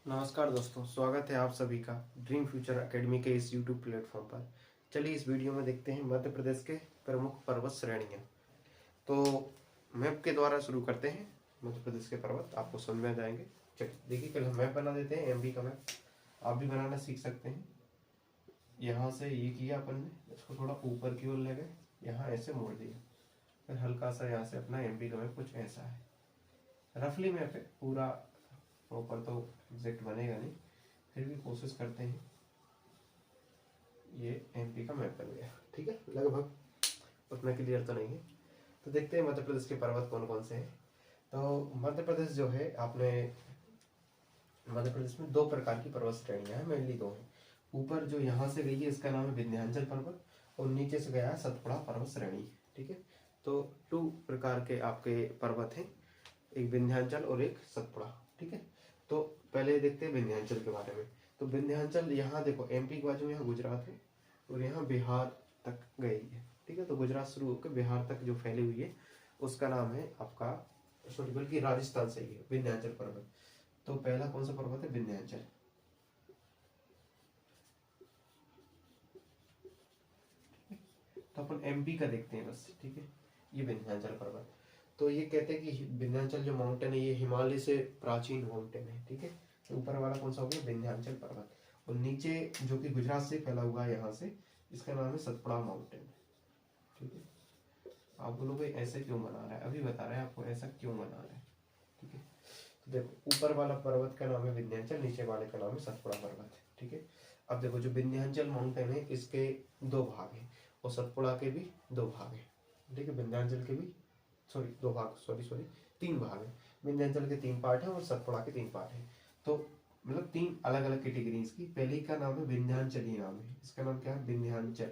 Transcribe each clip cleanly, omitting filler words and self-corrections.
नमस्कार दोस्तों, स्वागत है आप सभी का ड्रीम फ्यूचर एकेडमी के इस यूट्यूब प्लेटफॉर्म पर। चलिए इस वीडियो में देखते हैं मध्य प्रदेश के प्रमुख पर्वत श्रेणियाँ। तो मैप के द्वारा शुरू करते हैं। मध्य प्रदेश के पर्वत आपको समझ में जाएंगे। चलिए देखिए, कल हम मैप बना देते हैं, एमपी का मैप। आप भी बनाना सीख सकते हैं। यहाँ से ये किया अपन ने, इसको थोड़ा ऊपर की ओर ले गए, यहाँ ऐसे मोड़ दिया, फिर हल्का सा यहाँ से अपना एमपी का मैप कुछ ऐसा है। रफली मैप है, पूरा प्रॉपर तो एग्जैक्ट बनेगा नहीं, फिर भी कोशिश करते हैं। ये एमपी का मैप बन गया, ठीक है, लगभग उतना क्लियर तो नहीं है। तो देखते हैं मध्य प्रदेश के पर्वत कौन कौन से हैं। तो मध्य प्रदेश जो है, आपने मध्य प्रदेश में दो प्रकार की पर्वत श्रेणियां हैं, मेनली दो हैं। ऊपर जो यहाँ से गई है इसका नाम है विंध्याचल पर्वत, और नीचे से गया है सतपुड़ा पर्वत श्रेणी, ठीक है। तो टू प्रकार के आपके पर्वत हैं, एक विंध्याचल और एक सतपुड़ा, ठीक है। तो पहले देखते हैं विंध्याचल के बारे में। तो विंध्याचल यहाँ देखो, एमपी के बाजू में यहाँ गुजरात है और यहाँ बिहार तक गई है, ठीक है। तो गुजरात शुरू होकर बिहार तक जो फैली हुई है उसका नाम है आपका, सॉरी बल्कि राजस्थान से ही है, विंध्याचल पर्वत। तो पहला कौन सा पर्वत है? विंध्याचल। तो अपन एमपी का देखते हैं बस, ठीक है। ये विंध्याचल पर्वत, तो ये कहते हैं कि विंध्याचल जो माउंटेन है ये हिमालय से प्राचीन माउंटेन है, ठीक है। तो ऊपर वाला कौन सा हो गया? विंध्याचल पर्वत। और नीचे जो कि गुजरात से फैला हुआ है यहाँ से, इसका नाम है सतपुड़ा माउंटेन, ठीक है। आप बोलोगे ऐसे क्यों बना रहा है? अभी बता रहे हैं आपको ऐसा क्यों बना रहा है, ठीक है। तो देखो, ऊपर वाला पर्वत का नाम है विंध्याचल, नीचे वाले का नाम है सतपुड़ा पर्वत, ठीक है। अब देखो, जो विंध्याचल माउंटेन है इसके दो भाग हैं, और सतपुड़ा के भी दो भाग हैं, ठीक है। विंध्याचल के भी दो भाग, तीन भाग है। विंध्याचल के तीन पार्ट है और सतपुड़ा के तीन पार्ट है। तो मतलब तीन अलग अलग कैटेगरीज की। पहले का नाम है विंध्याचली नाम है, इसका नाम क्या है? विंध्याचल।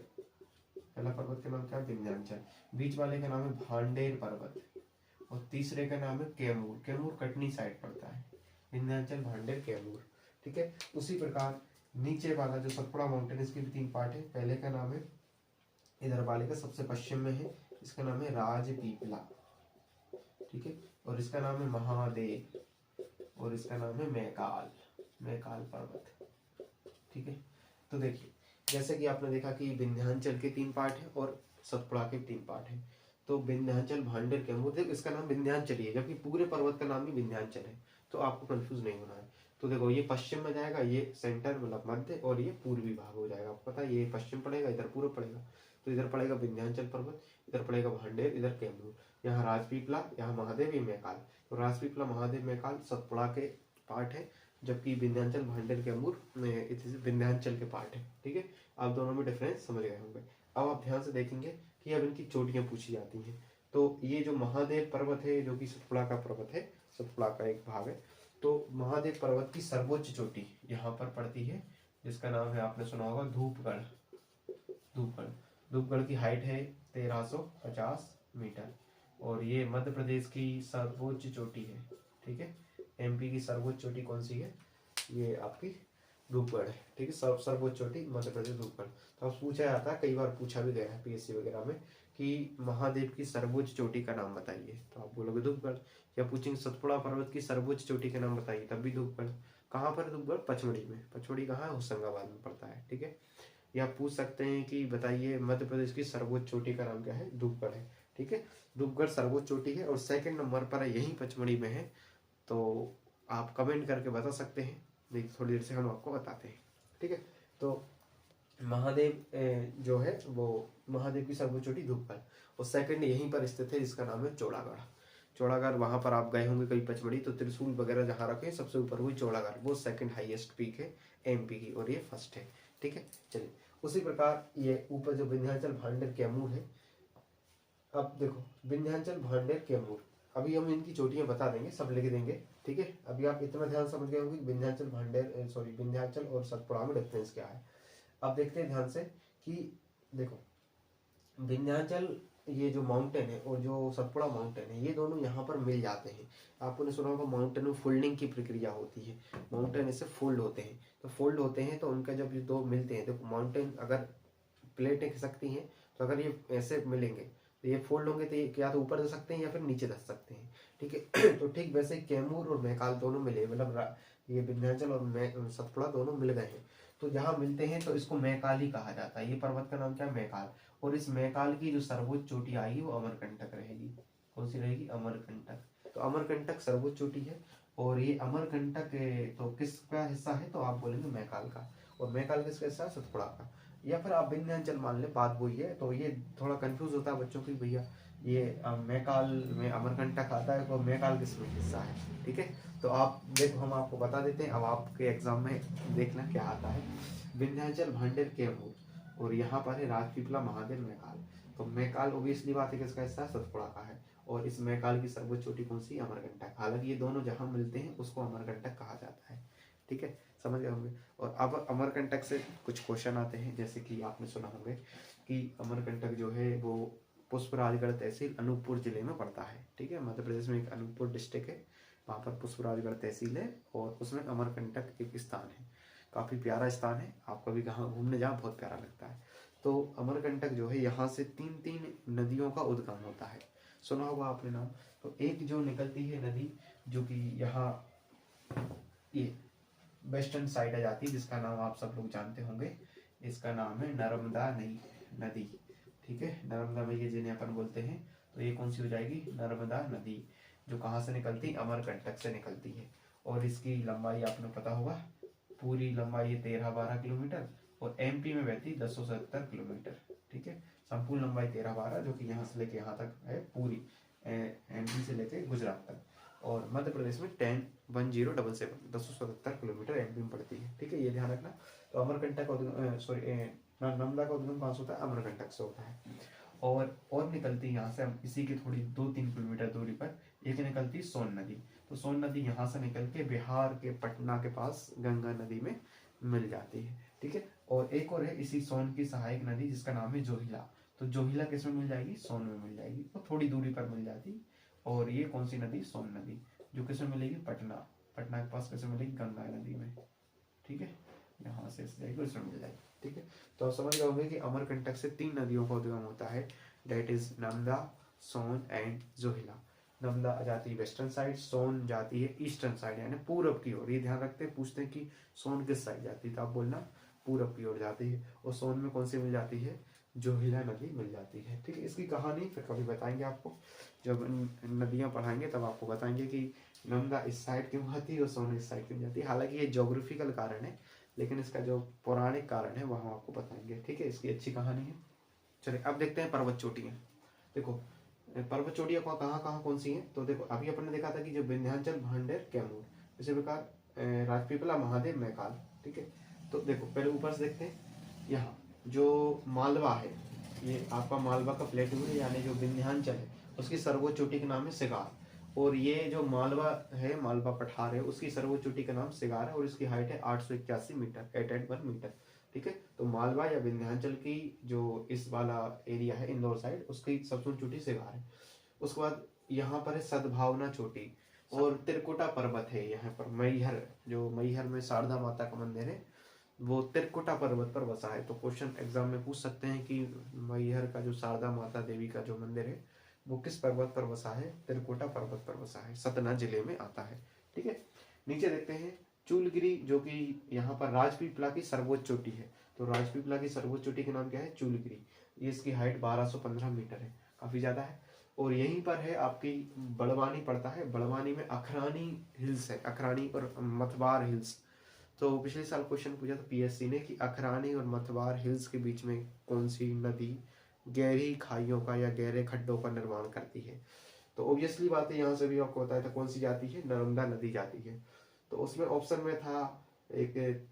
पहला पर्वत का नाम क्या है? विंध्याचल। बीच वाले का नाम है भांडेर पर्वत, और तीसरे का नाम है कैमूर। कैमूर कटनी साइड पड़ता है। विंध्याचल, भांडेर, कैमूर, ठीक है। उसी प्रकार नीचे वाला जो सतपुड़ा माउंटेन, इसके भी तीन पार्ट है। पहले का नाम है, इधर वाले का सबसे पश्चिम में है, इसका नाम है राजपीपला, ठीक है। और इसका नाम है महादेव, और इसका नाम है मैकाल, मैकाल पर्वत, ठीक है। तो देखिए, जैसे कि आपने देखा कि विंध्याचल के तीन पार्ट है और सतपुड़ा के तीन पार्ट है। तो विंध्याचल, भांडेर, कैमूर, देखो इसका नाम विंध्याचल ही है, जबकि पूरे पर्वत का नाम भी विंध्याचल है। तो आपको कंफ्यूज नहीं होना है। तो देखो, ये पश्चिम में जाएगा, ये सेंटर मतलब मध्य, और ये पूर्वी भाग हो जाएगा। आपको पता है ये पश्चिम पड़ेगा, इधर पूर्व पड़ेगा। तो इधर पड़ेगा विंध्याचल पर्वत, इधर पड़ेगा भांडेर, इधर कैमूर। यहाँ राजपीपला, यहाँ महादेव, ये मैकाल। तो राजपीपला, महादेव, मैकाल सतपुड़ा के पार्ट है, जबकि विंध्याचल, भांडेर, कैमूर विंध्याचल के पार्ट है, ठीक है। आप दोनों में डिफरेंस समझ गए होंगे। अब आप ध्यान से देखेंगे कि अब इनकी चोटियां पूछी जाती हैं। तो ये जो महादेव पर्वत है, जो कि सतपुड़ा का पर्वत है, सतपुड़ा का एक भाग है। तो महादेव पर्वत की सर्वोच्च चोटी यहाँ पर पड़ती है, जिसका नाम है, आपने सुना होगा, धूपगढ़। धूपगढ़, धूपगढ़ की हाइट है 1350 मीटर, और ये मध्य प्रदेश की सर्वोच्च चोटी है, ठीक है। एमपी की सर्वोच्च चोटी कौन सी है? ये आपकी धूपगढ़ है, ठीक है। सर्वोच्च चोटी मध्य प्रदेश, धूपगढ़। तो अब पूछा जाता है, कई बार पूछा भी गया है पीएससी वगैरह में, कि महादेव की सर्वोच्च चोटी का नाम बताइए, तो आप बोलोगे धूपगढ़। या पूछेंगे सतपुड़ा पर्वत की सर्वोच्च चोटी का नाम बताइए, तब भी धूपगढ़। कहाँ पर धूपगढ़? पचमढ़ी में। पचमढ़ी कहाँ है? होशंगाबाद में पड़ता है, ठीक है। या पूछ सकते हैं कि बताइए मध्य प्रदेश की सर्वोच्च चोटी का नाम क्या है? धूपगढ़ है, ठीक है। धूपगढ़ सर्वोच्च चोटी है, और सेकंड नंबर पर यही पचमढ़ी में है। तो आप कमेंट करके बता सकते हैं, देखिए थोड़ी देर से हम आपको बताते हैं, ठीक है। तो महादेव जो है वो महादेव की सर्वोच्च चोटी धूपगढ़, और सेकंड यहीं पर स्थित है, जिसका नाम है चौड़ागढ़। चौड़ागढ़, वहां पर आप गए होंगे कभी पचमढ़ी, तो त्रिशूल वगैरह जहाँ रखे सबसे ऊपर हुई चौड़ागढ़, वो सेकंड हाईएस्ट पीक है एमपी की, और ये फर्स्ट है, ठीक है। चलिए, उसी प्रकार ये ऊपर जो विंध्याचल, भांडेर, कैमूर है। अब देखो, विंध्याचल, भांडेर, कैमूर, अभी हम इनकी चोटियां बता देंगे, सब लिख देंगे, ठीक है। अभी आप इतना ध्यान समझ गए होंगे विंध्याचल, भांडेर, सॉरी विंध्याचल और सतपुड़ा में डिफरेंस क्या है। अब देखते हैं ध्यान से कि देखो, विंध्याचल ये जो माउंटेन है और जो सतपुड़ा माउंटेन है, ये दोनों यहाँ पर मिल जाते हैं। आपने सुना होगा माउंटेन में फोल्डिंग की प्रक्रिया होती है, माउंटेन ऐसे फोल्ड होते हैं। तो फोल्ड होते हैं तो उनका जब ये दो मिलते हैं, तो माउंटेन अगर प्लेटें खिसकती हैं, तो अगर ये ऐसे मिलेंगे तो ये फोल्ड होंगे, तो ये या तो ऊपर धस सकते हैं या फिर नीचे धस सकते हैं, ठीक है। तो ठीक वैसे कैमूर और मैकाल दोनों मिले, मतलब ये विंध्याचल और सतपुड़ा दोनों मिल गए हैं, तो जहाँ मिलते हैं तो इसको मैकाल ही कहा जाता है। ये पर्वत का नाम क्या है? मैकाल। और इस मैकाल की जो सर्वोच्च चोटी आएगी वो अमरकंटक रहेगी। कौन सी रहेगी? अमरकंटक। तो अमरकंटक सर्वोच्च चोटी है, और ये अमरकंटक तो किसका हिस्सा है? तो आप बोलेंगे मैकाल का। और मैकाल किसका हिस्सा है? सतपुड़ा का। या फिर आप विंध्याचल मान ले, बात वही है। तो ये थोड़ा कंफ्यूज होता है बच्चों की, भैया ये मैकाल में अमरकंटक आता है, तो मैकाल किसमें हिस्सा है? ठीक है, तो आप देखो हम आपको बता देते हैं। अब आपके एग्जाम में देखना क्या आता है। विंध्याचल, भांडेर, कैमूर, और यहाँ पर है राजपीपला, महादेव, मैकाल। तो मैकाल ओबियसली बात है किसका हिस्सा है? सतपुड़ा का है। और इस मैकाल की सर्वोच्च चोटी कौन सी? अमरकंटक। हालांकि ये दोनों जहाँ मिलते हैं उसको अमरकंटक कहा जाता है। ठीक है, समझ गए होंगे। और अब अमरकंटक से कुछ क्वेश्चन आते हैं, जैसे कि आपने सुना होंगे कि अमरकंटक जो है वो पुष्पराजगढ़ तहसील अनूपपुर जिले में पड़ता है। ठीक है, मध्य प्रदेश में एक अनूपपुर डिस्ट्रिक्ट है, वहाँ पर पुष्पराजगढ़ तहसील है, और उसमें अमरकंटक एक स्थान है। काफ़ी प्यारा स्थान है, आप कभी कहाँ घूमने जाओ, बहुत प्यारा लगता है। तो अमरकंटक जो है यहाँ से 3 नदियों का उद्गम होता है। सुना होगा आपने नाम। तो एक जो निकलती है नदी, जो कि यहाँ ये वेस्टर्न साइड आ जाती है, जिसका नाम आप सब लोग जानते होंगे। इसका नाम है नर्मदा नदी। ठीक है, नर्मदा मैया जिन्हें अपन बोलते हैं। तो ये कौन सी हो जाएगी? नर्मदा नदी, जो कहाँ से निकलती? अमरकंटक से निकलती है। और इसकी लंबाई आपने पता होगा, पूरी लंबाई है 13-12 किलोमीटर, और एमपी में बहती 1070 किलोमीटर। ठीक है, संपूर्ण लंबाई 13-12, जो कि यहाँ से लेके यहाँ तक है पूरी, एमपी से लेके गुजरात तक। और मध्य प्रदेश में 1077 किलोमीटर एमपी में पड़ती है। ठीक है, ये ध्यान रखना। तो अमरकंटक नर्मदा का उद्गम कहाँ से होता है? अमरकंटक से होता है। और निकलती है यहाँ से, हम इसी की थोड़ी 2-3 किलोमीटर दूरी पर एक निकलती सोन नदी। तो सोन नदी यहाँ से निकल के बिहार के पटना के पास गंगा नदी में मिल जाती है। ठीक है, और एक और है इसी सोन की सहायक नदी, जिसका नाम है जोहिला। तो जोहिला किस में मिल जाएगी? सोन में मिल जाएगी, तो थोड़ी दूरी पर मिल जाती। और ये कौन सी नदी? सोन नदी, जो किसमें मिलेगी? पटना के पास किसमें मिलेगी? गंगा नदी में। ठीक है, यहाँ से जाएगी, उसमें मिल जाएगी। ठीक है, तो आप समझ गए होंगे कि अमरकंटक से 3 नदियों का उद्गम होता है, that is Narmada, Son and Johila. Narmada जाती है वेस्टर्न साइड, सोन जाती है ईस्टर्न साइड, यानी पूरब की ओर। ये ध्यान रखते हैं, पूछते हैं कि सोन किस साइड जाती है, तो आप बोलना पूरब की ओर जाती है। और सोन में कौन सी मिल जाती है? जोहिला नदी मिल जाती है। ठीक है, इसकी कहानी फिर कभी बताएंगे आपको, जब नदियाँ पढ़ाएंगे तब आपको बताएंगे कि नर्मदा इस साइड क्यों आती है और सोन इस साइड क्यों जाती है। हालांकि ये ज्योग्राफिकल कारण है, लेकिन इसका जो पौराणिक कारण है वह हम आपको बताएंगे। ठीक है, इसकी अच्छी कहानी है। चलिए अब देखते हैं पर्वत चोटियाँ। देखो पर्वत चोटियाँ कहाँ कहाँ कौन सी हैं? तो देखो अभी अपन ने देखा था कि जो विंध्याचल, भांडेर, कैमूर, इसी प्रकार राजपीपला, महादेव, मैकाल। ठीक है, तो देखो पहले ऊपर से देखते हैं। यहाँ जो मालवा है, ये आपका मालवा का प्लेटू है, यानी जो विंध्याचल है उसकी सर्वोच्च चोटी का नाम है सिगार। और ये जो मालवा है, मालवा पठार है, उसकी सर्वोच्च चोटी का नाम सिगार है, और इसकी हाइट है 881 मीटर, 881 मीटर। ठीक है, तो मालवा या विंध्याचल की जो इस वाला एरिया है इंदौर साइड, उसकी सबसे ऊंची चोटी सिगार है। उसके बाद यहाँ पर है सद्भावना चोटी, और त्रिकुटा पर्वत है यहाँ पर। मैहर, जो मैहर में शारदा माता का मंदिर है, वो त्रिकुटा पर्वत पर बसा है। तो क्वेश्चन एग्जाम में पूछ सकते हैं कि मैहर का जो शारदा माता देवी का जो मंदिर है वो किस पर्वत पर बसा है? त्रिकुटा पर्वत पर बसा है, सतना जिले में आता है। ठीक है, नीचे देखते हैं चूलगिरी, जो कि यहाँ पर राजपीपला की सर्वोच्च चोटी है। तो राजपीपला की सर्वोच्च चोटी का नाम क्या है? चूलगिरी। ये इसकी हाइट 1215 मीटर है, काफी ज्यादा है। और यहीं पर है आपकी बड़वानी पड़ता है। बड़वानी में अखरानी हिल्स है, अखरानी और मथबार हिल्स। तो पिछले साल क्वेश्चन पूछा था पीएससी ने कि अखरानी और मथबार हिल्स के बीच में कौन सी नदी गहरी खाइयों का या गहरे खड्डों का निर्माण करती है? तो ऑब्वियसली बात है, यहाँ से भी आपको बताया था कौन सी जाती है? नर्मदा नदी जाती है। तो उसमें ऑप्शन में था, एक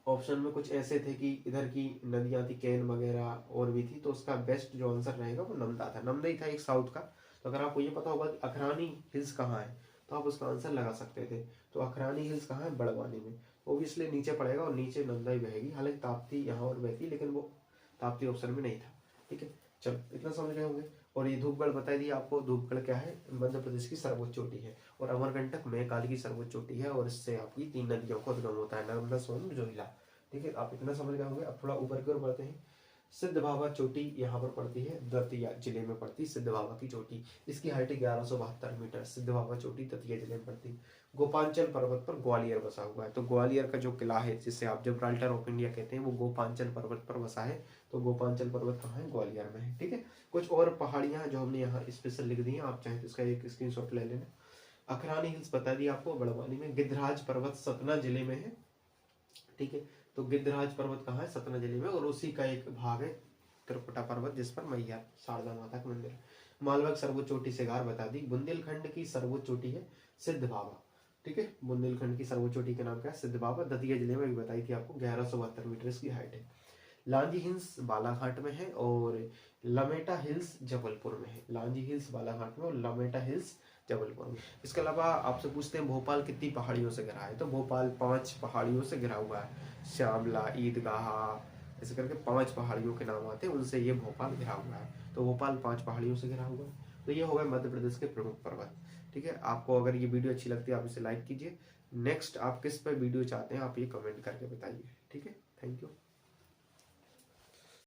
ऑप्शन में कुछ ऐसे थे कि इधर की नदियां थी, कैन वगैरह और भी थी, तो उसका बेस्ट जो आंसर रहेगा वो नर्मदा था। नर्मदा ही था एक साउथ का। तो अगर आपको ये पता होगा कि अखरानी हिल्स कहाँ है, तो आप उसका आंसर लगा सकते थे। तो अखरानी हिल्स कहाँ है? बड़वानी में। ओबियसली नीचे पड़ेगा और नीचे नर्मदा ही बहेगी। हालांकि ताप्ती यहाँ और बहती, लेकिन वो ताप्ती ऑप्शन में नहीं था। ठीक है, चलो इतना समझ गए होंगे। और ये धूपगढ़ बता दिया आपको। धूपगढ़ क्या है? मध्य प्रदेश की सर्वोच्च चोटी है। और अमरकंटक मैकाल की सर्वोच्च चोटी है, और इससे आपकी 3 नदियों का उद्गम होता है, नर्मदा, सोन, जोहिला। ठीक है, आप इतना समझ गए होंगे। अब थोड़ा ऊपर की ओर बढ़ते हैं। सिद्ध बाबा चोटी यहाँ पर पड़ती है, दतिया जिले में पड़ती है सिद्ध बाबा की चोटी। इसकी हाइट है 1172 मीटर। सिद्ध बाबा चोटी दतिया जिले में पड़ती है। गोपांचल पर्वत पर ग्वालियर बसा हुआ है। तो ग्वालियर का जो किला है जिसे आप जिब्राल्टर ऑफ इंडिया कहते हैं वो गोपांचल पर्वत पर बसा है। तो गोपांचल पर्वत कहाँ है? ग्वालियर में है। ठीक है, कुछ और पहाड़ियां जो हमने यहाँ स्पेशल लिख दी हैं, आप चाहें तो इसका एक स्क्रीनशॉट ले लेना। अखरानी हिल्स बता दिया आपको, बड़वानी में। गिद्धराज पर्वत सतना जिले में है। ठीक है, तो गिद्धराज पर्वत कहाँ है? सतना जिले में, और उसी का एक भाग है त्रिकुटा पर्वत जिस पर मैया शारदा माता का मंदिर है। मालवा की सर्वोच्च चोटी सिगार बता दी। बुंदेलखंड की सर्वोच्च चोटी है सिद्ध बाबा। ठीक है, बुंदेलखंड की सर्वोच्च चोटी का नाम क्या है? सिद्ध बाबा। दतिया जिले में भी बताई थी आपको, 1172 मीटर इसकी हाइट है। लांजी हिल्स बालाघाट में है और लमेटा हिल्स जबलपुर में है। लांजी हिल्स बालाघाट में और लमेटा हिल्स जबलपुर में। इसके अलावा आपसे पूछते हैं भोपाल कितनी पहाड़ियों से घिरा है? तो भोपाल 5 पहाड़ियों से घिरा हुआ है। श्यामला, ईदगाह, ऐसे करके 5 पहाड़ियों के नाम आते हैं, उनसे ये भोपाल घिरा हुआ है। तो भोपाल 5 पहाड़ियों से घिरा हुआ है। तो ये हो गए मध्य प्रदेश के प्रमुख पर्वत। ठीक है, आपको अगर ये वीडियो अच्छी लगती है आप इसे लाइक कीजिए। नेक्स्ट आप किस पर वीडियो चाहते हैं आप ये कमेंट करके बताइए। ठीक है, थैंक यू।